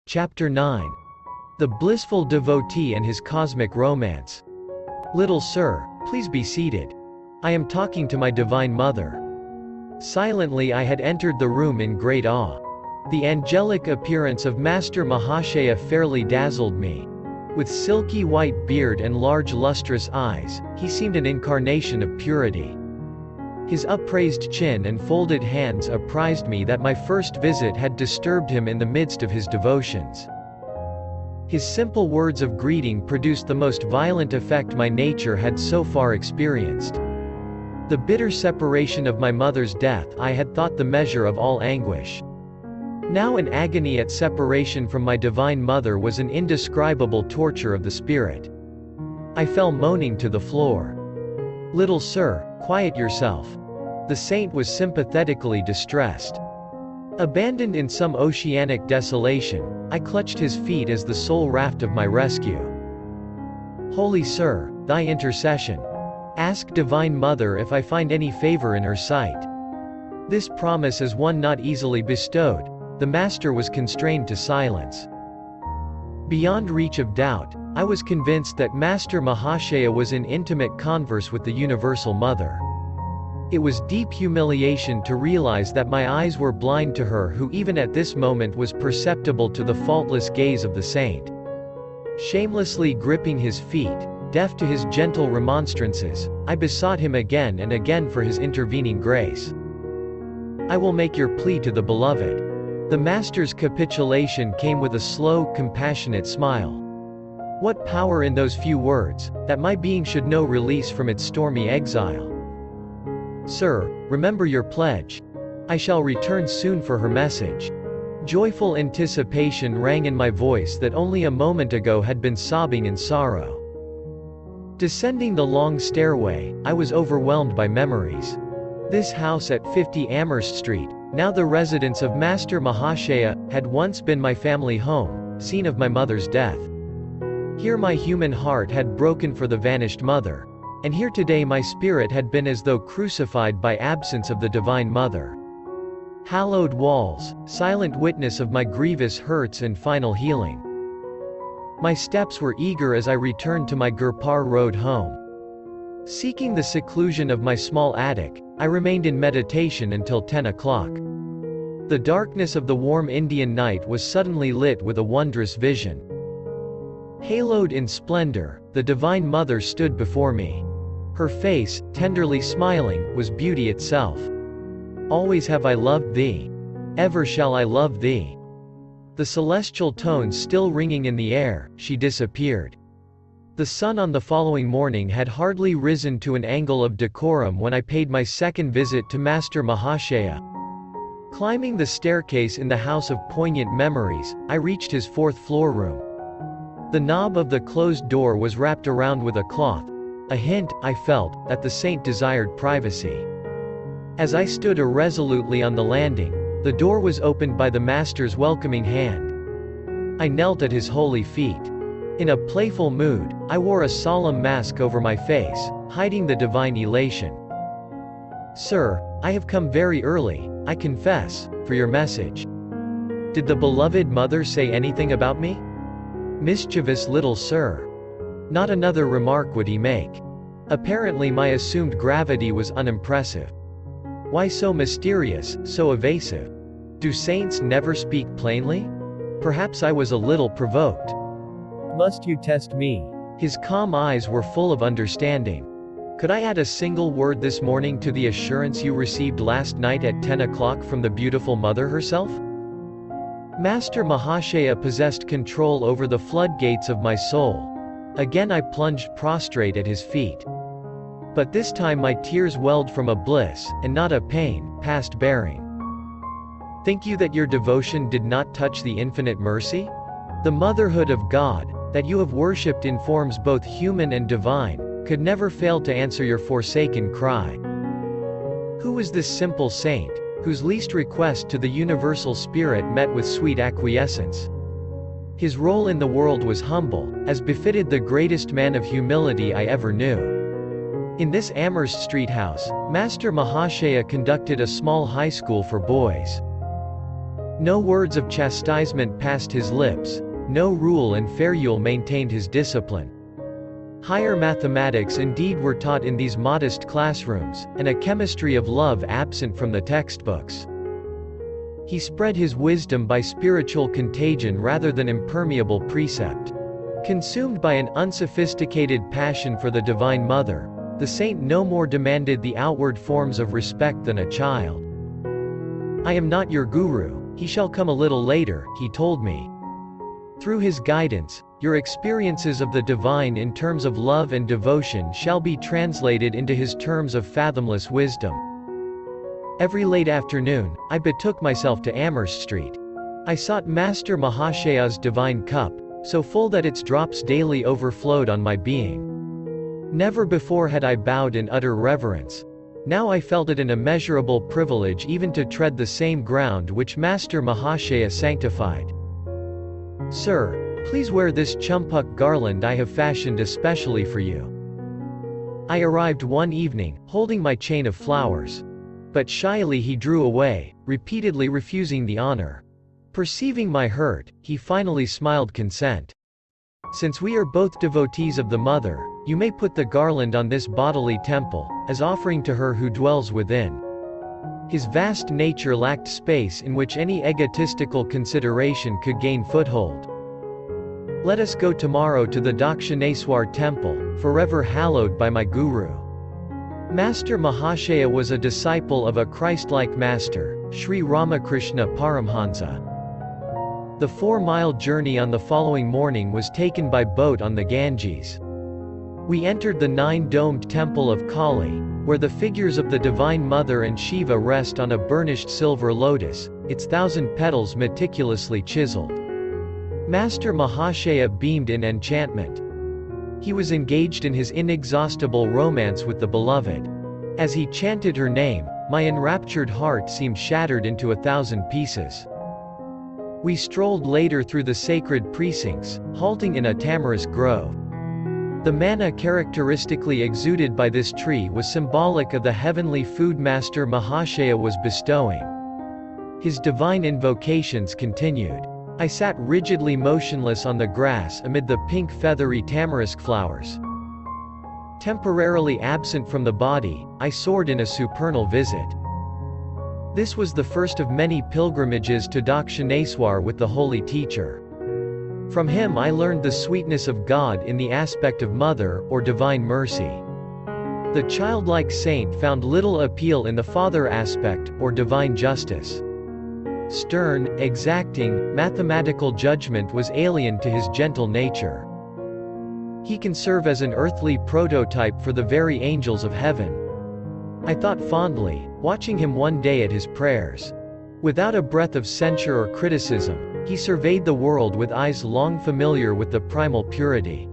Chapter 9. The Blissful Devotee and His Cosmic Romance. Little sir, please be seated. I am talking to my Divine Mother. Silently I had entered the room in great awe. The angelic appearance of Master Mahashaya fairly dazzled me. With silky white beard and large lustrous eyes, he seemed an incarnation of purity. His upraised chin and folded hands apprised me that my first visit had disturbed him in the midst of his devotions. His simple words of greeting produced the most violent effect my nature had so far experienced. The bitter separation of my mother's death I had thought the measure of all anguish. Now an agony at separation from my Divine Mother was an indescribable torture of the spirit. I fell moaning to the floor. Little sir, quiet yourself. The saint was sympathetically distressed. Abandoned in some oceanic desolation, I clutched his feet as the sole raft of my rescue. Holy sir, thy intercession. Ask Divine Mother if I find any favor in her sight. This promise is one not easily bestowed. The master was constrained to silence. Beyond reach of doubt, I was convinced that Master Mahashaya was in intimate converse with the Universal Mother. It was deep humiliation to realize that my eyes were blind to her who even at this moment was perceptible to the faultless gaze of the saint. Shamelessly gripping his feet, deaf to his gentle remonstrances, I besought him again and again for his intervening grace. I will make your plea to the beloved. The master's capitulation came with a slow, compassionate smile. What power in those few words, that my being should know release from its stormy exile. Sir, remember your pledge. I shall return soon for her message. Joyful anticipation rang in my voice that only a moment ago had been sobbing in sorrow. Descending the long stairway, I was overwhelmed by memories. This house at 50 Amherst Street, now the residence of Master Mahashaya, had once been my family home, scene of my mother's death. Here my human heart had broken for the vanished mother. And here today my spirit had been as though crucified by absence of the Divine Mother. Hallowed walls, silent witness of my grievous hurts and final healing. My steps were eager as I returned to my Gurpar Road home. Seeking the seclusion of my small attic, I remained in meditation until 10 o'clock. The darkness of the warm Indian night was suddenly lit with a wondrous vision. Haloed in splendor, the Divine Mother stood before me. Her face, tenderly smiling, was beauty itself. Always have I loved thee. Ever shall I love thee. The celestial tones still ringing in the air, she disappeared. The sun on the following morning had hardly risen to an angle of decorum when I paid my second visit to Master Mahashaya. Climbing the staircase in the house of poignant memories, I reached his fourth floor room. The knob of the closed door was wrapped around with a cloth. A hint, I felt, that the saint desired privacy. As I stood irresolutely on the landing, the door was opened by the master's welcoming hand. I knelt at his holy feet. In a playful mood, I wore a solemn mask over my face, hiding the divine elation. Sir, I have come very early, I confess, for your message. Did the beloved mother say anything about me? Mischievous little sir. Not another remark would he make. Apparently my assumed gravity was unimpressive. Why so mysterious, so evasive? Do saints never speak plainly? Perhaps I was a little provoked. Must you test me? His calm eyes were full of understanding. Could I add a single word this morning to the assurance you received last night at 10 o'clock from the beautiful mother herself? Master Mahashaya possessed control over the floodgates of my soul. Again I plunged prostrate at his feet. But this time my tears welled from a bliss, and not a pain, past bearing. Think you that your devotion did not touch the infinite mercy? The motherhood of God, that you have worshipped in forms both human and divine, could never fail to answer your forsaken cry. Who was this simple saint, whose least request to the Universal Spirit met with sweet acquiescence? His role in the world was humble, as befitted the greatest man of humility I ever knew. In this Amherst Street house, Master Mahashaya conducted a small high school for boys. No words of chastisement passed his lips, no rule and ferule maintained his discipline. Higher mathematics indeed were taught in these modest classrooms, and a chemistry of love absent from the textbooks. He spread his wisdom by spiritual contagion rather than impermeable precept. Consumed by an unsophisticated passion for the Divine Mother, the saint no more demanded the outward forms of respect than a child. "I am not your guru, he shall come a little later," he told me. "Through his guidance, your experiences of the divine in terms of love and devotion shall be translated into his terms of fathomless wisdom." Every late afternoon, I betook myself to Amherst Street. I sought Master Mahashaya's divine cup, so full that its drops daily overflowed on my being. Never before had I bowed in utter reverence. Now I felt it an immeasurable privilege even to tread the same ground which Master Mahashaya sanctified. "Sir, please wear this chumpuk garland I have fashioned especially for you." I arrived one evening, holding my chain of flowers. But shyly he drew away, repeatedly refusing the honor. Perceiving my hurt, he finally smiled consent. "Since we are both devotees of the Mother, you may put the garland on this bodily temple, as offering to her who dwells within." His vast nature lacked space in which any egotistical consideration could gain foothold. "Let us go tomorrow to the Dakshineswar temple, forever hallowed by my guru." Master Mahashaya was a disciple of a Christ-like master, Sri Ramakrishna Paramhansa. The 4-mile journey on the following morning was taken by boat on the Ganges. We entered the 9-domed temple of Kali, where the figures of the Divine Mother and Shiva rest on a burnished silver lotus, its 1,000 petals meticulously chiseled. Master Mahashaya beamed in enchantment. He was engaged in his inexhaustible romance with the beloved. As he chanted her name, my enraptured heart seemed shattered into 1,000 pieces. We strolled later through the sacred precincts, halting in a tamarisk grove. The manna characteristically exuded by this tree was symbolic of the heavenly food Master Mahashaya was bestowing. His divine invocations continued. I sat rigidly motionless on the grass amid the pink feathery tamarisk flowers. Temporarily absent from the body, I soared in a supernal visit. This was the first of many pilgrimages to Dakshineswar with the holy teacher. From him I learned the sweetness of God in the aspect of Mother, or Divine Mercy. The childlike saint found little appeal in the Father aspect, or Divine Justice. Stern, exacting, mathematical judgment was alien to his gentle nature. He can serve as an earthly prototype for the very angels of heaven. I thought fondly, watching him one day at his prayers. Without a breath of censure or criticism, he surveyed the world with eyes long familiar with the primal purity.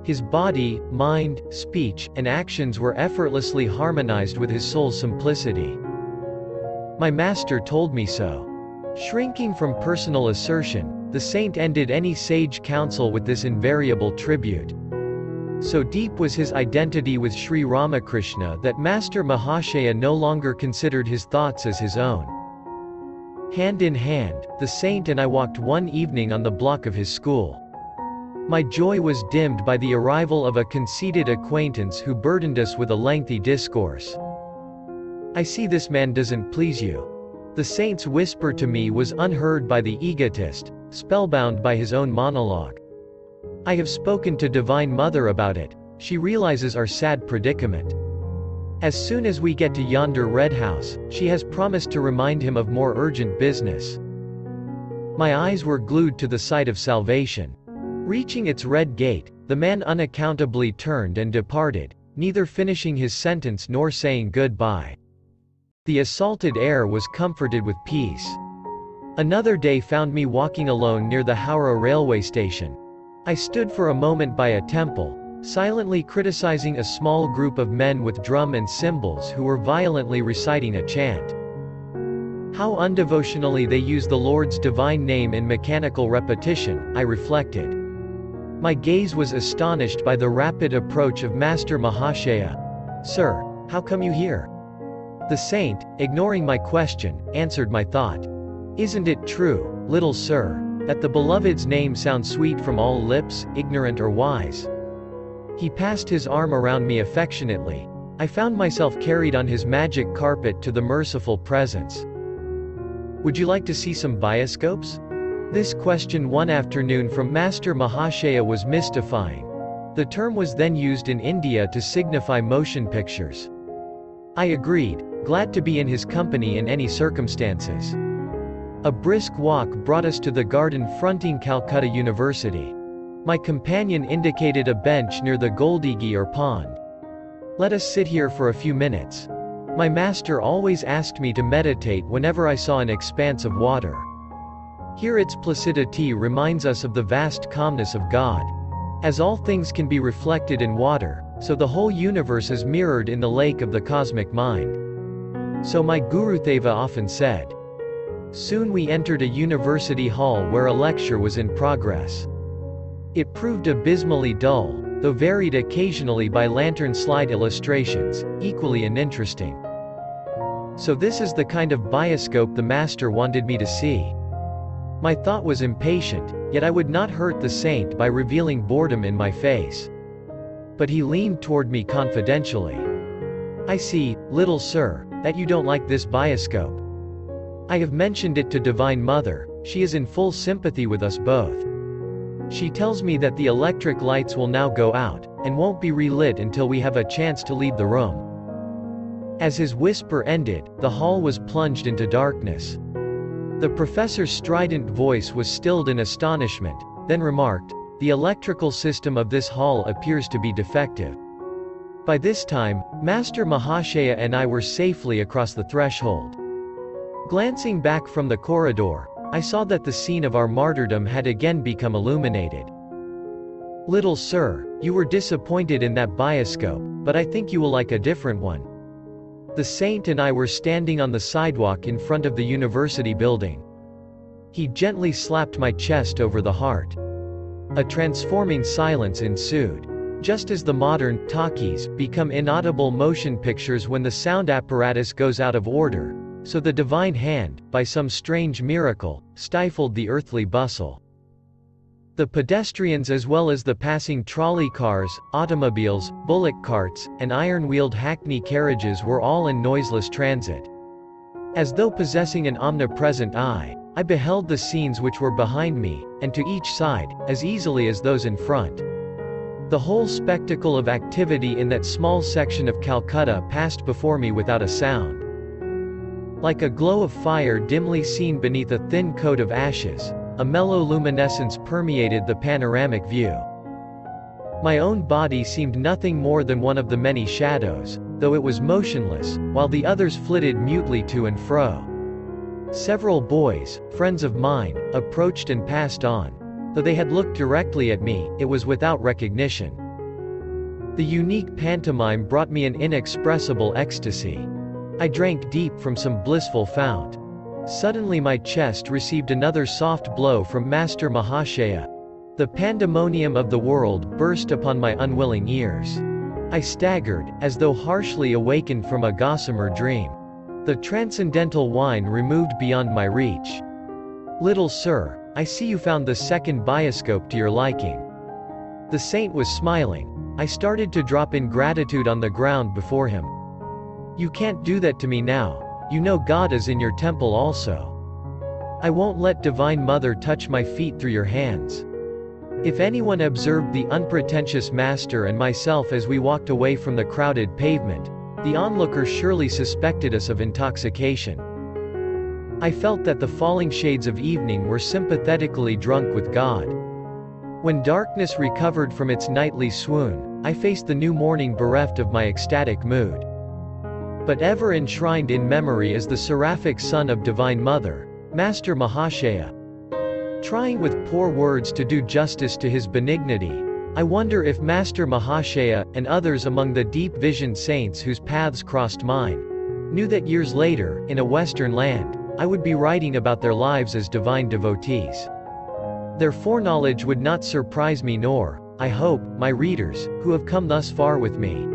His body, mind, speech, and actions were effortlessly harmonized with his soul's simplicity. My master told me so. Shrinking from personal assertion, the saint ended any sage counsel with this invariable tribute. So deep was his identity with Sri Ramakrishna that Master Mahashaya no longer considered his thoughts as his own. Hand in hand, the saint and I walked one evening on the block of his school. My joy was dimmed by the arrival of a conceited acquaintance who burdened us with a lengthy discourse. "I see this man doesn't please you." The saint's whisper to me was unheard by the egotist, spellbound by his own monologue. "I have spoken to Divine Mother about it. She realizes our sad predicament. As soon as we get to yonder red house, she has promised to remind him of more urgent business." My eyes were glued to the sight of salvation. Reaching its red gate, the man unaccountably turned and departed, neither finishing his sentence nor saying goodbye. The assaulted air was comforted with peace. Another day found me walking alone near the Howrah railway station. I stood for a moment by a temple, silently criticizing a small group of men with drum and cymbals who were violently reciting a chant. How undevotionally they use the Lord's divine name in mechanical repetition, I reflected. My gaze was astonished by the rapid approach of Master Mahashaya. "Sir, how come you here?" The saint, ignoring my question, answered my thought. Isn't it true, little sir, that the beloved's name sounds sweet from all lips, ignorant or wise? He passed his arm around me affectionately. I found myself carried on his magic carpet to the merciful presence. Would you like to see some bioscopes? This question one afternoon from Master Mahashaya was mystifying. The term was then used in India to signify motion pictures. I agreed, glad to be in his company in any circumstances. A brisk walk brought us to the garden fronting Calcutta University. My companion indicated a bench near the Goldigi or pond. Let us sit here for a few minutes. My master always asked me to meditate whenever I saw an expanse of water. Here its placidity reminds us of the vast calmness of God. As all things can be reflected in water, so the whole universe is mirrored in the lake of the cosmic mind. So my Gurudeva often said. Soon we entered a university hall where a lecture was in progress. It proved abysmally dull, though varied occasionally by lantern slide illustrations, equally uninteresting. So this is the kind of bioscope the master wanted me to see. My thought was impatient, yet I would not hurt the saint by revealing boredom in my face. But he leaned toward me confidentially. I see, little sir, that you don't like this bioscope. I have mentioned it to Divine Mother. She is in full sympathy with us both. She tells me that the electric lights will now go out, and won't be relit until we have a chance to leave the room. As his whisper ended, the hall was plunged into darkness. The professor's strident voice was stilled in astonishment, then remarked, "The electrical system of this hall appears to be defective." By this time, Master Mahashaya and I were safely across the threshold. Glancing back from the corridor, I saw that the scene of our martyrdom had again become illuminated. Little sir, you were disappointed in that bioscope, but I think you will like a different one. The saint and I were standing on the sidewalk in front of the university building. He gently slapped my chest over the heart. A transforming silence ensued. Just as the modern talkies become inaudible motion pictures when the sound apparatus goes out of order, so the divine hand, by some strange miracle, stifled the earthly bustle. The pedestrians as well as the passing trolley cars, automobiles, bullock carts, and iron-wheeled hackney carriages were all in noiseless transit. As though possessing an omnipresent eye, I beheld the scenes which were behind me, and to each side, as easily as those in front. The whole spectacle of activity in that small section of Calcutta passed before me without a sound. Like a glow of fire dimly seen beneath a thin coat of ashes, a mellow luminescence permeated the panoramic view. My own body seemed nothing more than one of the many shadows, though it was motionless, while the others flitted mutely to and fro. Several boys, friends of mine, approached and passed on. Though they had looked directly at me, it was without recognition. The unique pantomime brought me an inexpressible ecstasy. I drank deep from some blissful fount. Suddenly my chest received another soft blow from Master Mahashaya. The pandemonium of the world burst upon my unwilling ears. I staggered, as though harshly awakened from a gossamer dream. The transcendental wine removed beyond my reach. Little sir, I see you found the second bioscope to your liking. The saint was smiling. I started to drop in gratitude on the ground before him. You can't do that to me now. You know God is in your temple also. I won't let Divine Mother touch my feet through your hands. If anyone observed the unpretentious master and myself as we walked away from the crowded pavement, the onlooker surely suspected us of intoxication. I felt that the falling shades of evening were sympathetically drunk with God. When darkness recovered from its nightly swoon, I faced the new morning bereft of my ecstatic mood. But ever enshrined in memory is the seraphic son of Divine Mother, Master Mahashaya. Trying with poor words to do justice to his benignity, I wonder if Master Mahashaya, and others among the deep-visioned saints whose paths crossed mine, knew that years later, in a Western land, I would be writing about their lives as divine devotees. Their foreknowledge would not surprise me nor, I hope, my readers, who have come thus far with me,